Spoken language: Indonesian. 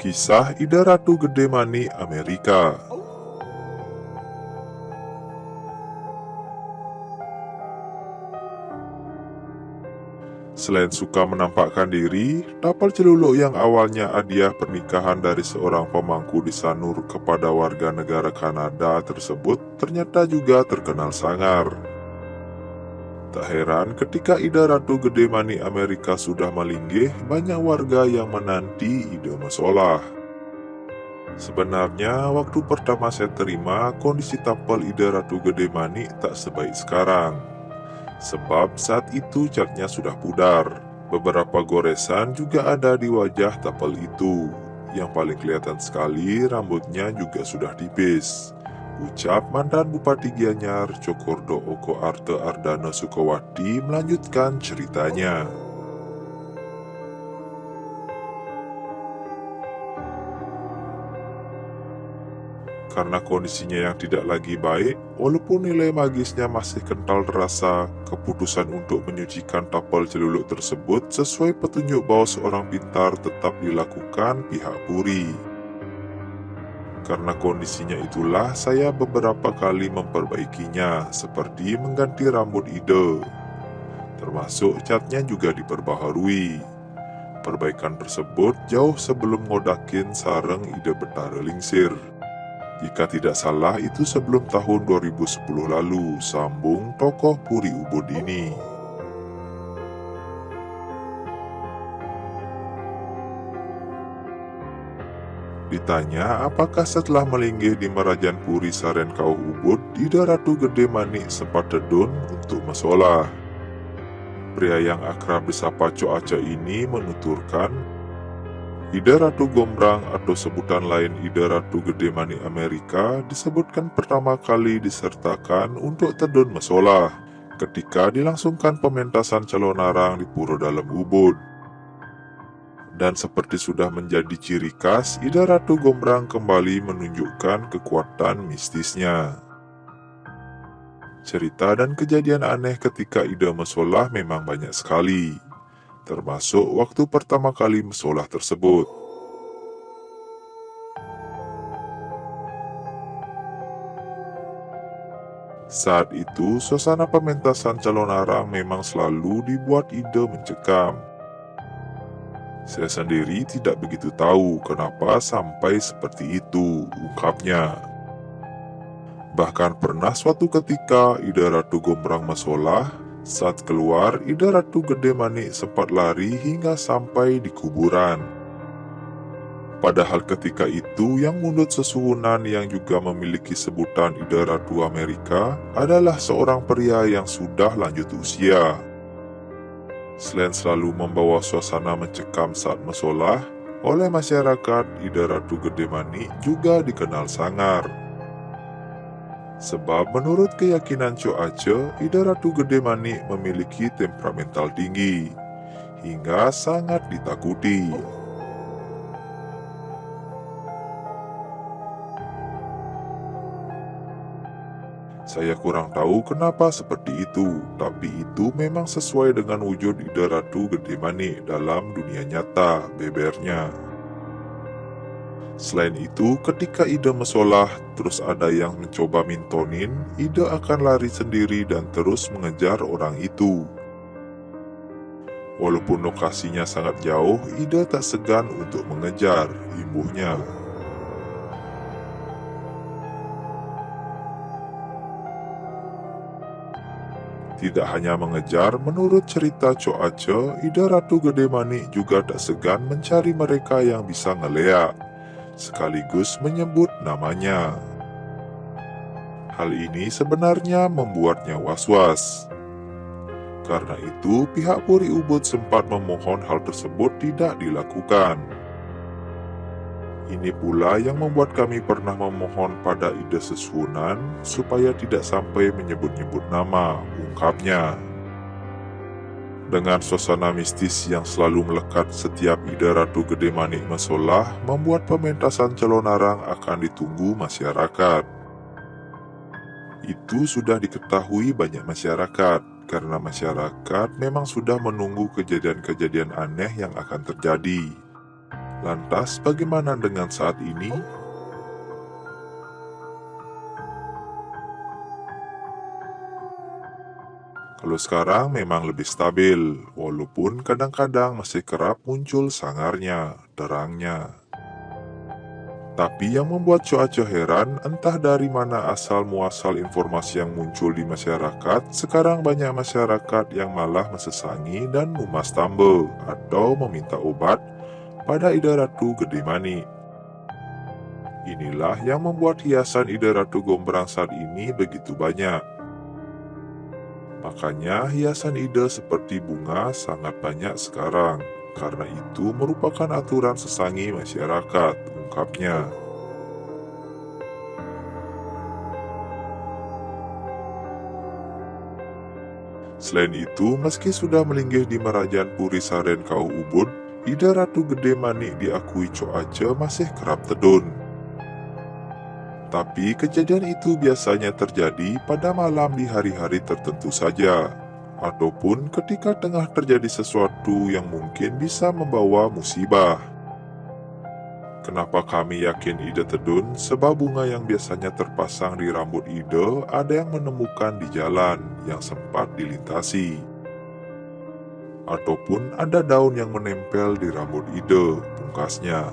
Kisah Ida Ratu Gede Mani Amerika. Selain suka menampakkan diri, tapal celuluk yang awalnya hadiah pernikahan dari seorang pemangku di Sanur kepada warga negara Kanada tersebut ternyata juga terkenal sangar. Tak heran ketika Ida Ratu Gede Mani Amerika sudah melinggih, banyak warga yang menanti ide masalah. Sebenarnya, waktu pertama saya terima, kondisi tapal Ida Ratu Gede Mani tak sebaik sekarang. Sebab saat itu catnya sudah pudar. Beberapa goresan juga ada di wajah tapal itu. Yang paling kelihatan sekali, rambutnya juga sudah tipis. Ucap mantan Bupati Gianyar, Cokordo Oko Arte Ardana Sukawati melanjutkan ceritanya. Karena kondisinya yang tidak lagi baik, walaupun nilai magisnya masih kental terasa, keputusan untuk menyucikan tapal celuluk tersebut sesuai petunjuk bawah seorang pintar tetap dilakukan pihak puri. Karena kondisinya itulah saya beberapa kali memperbaikinya, seperti mengganti rambut Ida. Termasuk catnya juga diperbaharui. Perbaikan tersebut jauh sebelum ngodakin sareng Ida Betara Lingsir. Jika tidak salah itu sebelum tahun 2010 lalu, sambung tokoh Puri Ubud ini. Ditanya apakah setelah melinggih di Merajan Puri Saren Kau Ubud, Ida Ratu Gede Mani sempat tedun untuk masalah. Pria yang akrab disapa Cok Aceh ini menuturkan, Ida Ratu Gombrang atau sebutan lain Ida Ratu Gede Mani Amerika disebutkan pertama kali disertakan untuk tedun masalah ketika dilangsungkan pementasan calon arang di Puro Dalam Ubud. Dan seperti sudah menjadi ciri khas, Ida Ratu Gombrang kembali menunjukkan kekuatan mistisnya. Cerita dan kejadian aneh ketika Ida masalah memang banyak sekali. Termasuk waktu pertama kali masalah tersebut. Saat itu, suasana pementasan calon arang memang selalu dibuat Ida mencekam. Saya sendiri tidak begitu tahu kenapa sampai seperti itu, ungkapnya. Bahkan pernah suatu ketika Ida Ratu Gombrang masalah, saat keluar, Ida Ratu Gede Mani sempat lari hingga sampai di kuburan. Padahal ketika itu yang mundut sesuhunan yang juga memiliki sebutan Ida Ratu Amerika adalah seorang pria yang sudah lanjut usia. Selain selalu membawa suasana mencekam saat masalah, oleh masyarakat Ida Ratu Gede Mani juga dikenal sangar. Sebab menurut keyakinan Cok Aceh, Ida Ratu Gede Mani memiliki temperamental tinggi, hingga sangat ditakuti. Saya kurang tahu kenapa seperti itu, tapi itu memang sesuai dengan wujud Ida Ratu Gede Mani dalam dunia nyata, bebernya. Selain itu, ketika Ida masalah, terus ada yang mencoba mintonin, Ida akan lari sendiri dan terus mengejar orang itu. Walaupun lokasinya sangat jauh, Ida tak segan untuk mengejar, imbuhnya. Tidak hanya mengejar, menurut cerita Cok Aceh, Ida Ratu Gede Mani juga tak segan mencari mereka yang bisa ngeleak, sekaligus menyebut namanya. Hal ini sebenarnya membuatnya was-was. Karena itu, pihak Puri Ubud sempat memohon hal tersebut tidak dilakukan. Ini pula yang membuat kami pernah memohon pada Ida Sesuhunan supaya tidak sampai menyebut-nyebut nama, ungkapnya. Dengan suasana mistis yang selalu melekat setiap Ida Ratu Gede Mani masalah, membuat pementasan calon arang akan ditunggu masyarakat. Itu sudah diketahui banyak masyarakat, karena masyarakat memang sudah menunggu kejadian-kejadian aneh yang akan terjadi. Lantas bagaimana dengan saat ini? Kalau sekarang memang lebih stabil, walaupun kadang-kadang masih kerap muncul sangarnya, terangnya. Tapi yang membuat cuaca heran, entah dari mana asal muasal informasi yang muncul di masyarakat, sekarang banyak masyarakat yang malah mesesangi dan memas tambe atau meminta obat pada Ida Ratu Gede Mani. Inilah yang membuat hiasan Ida Ratu Gombrang saat ini begitu banyak. Makanya hiasan ide seperti bunga sangat banyak sekarang. Karena itu merupakan aturan sesangi masyarakat, ungkapnya. Selain itu, meski sudah melinggih di Merajan Puri Saren Kau Ubud, Ida Ratu Gede Manik diakui Coace masih kerap tedun. Tapi kejadian itu biasanya terjadi pada malam di hari-hari tertentu saja, ataupun ketika tengah terjadi sesuatu yang mungkin bisa membawa musibah. Kenapa kami yakin Ida tedun? Sebab bunga yang biasanya terpasang di rambut Ida ada yang menemukan di jalan yang sempat dilintasi. Ataupun ada daun yang menempel di rambut Ida, pungkasnya.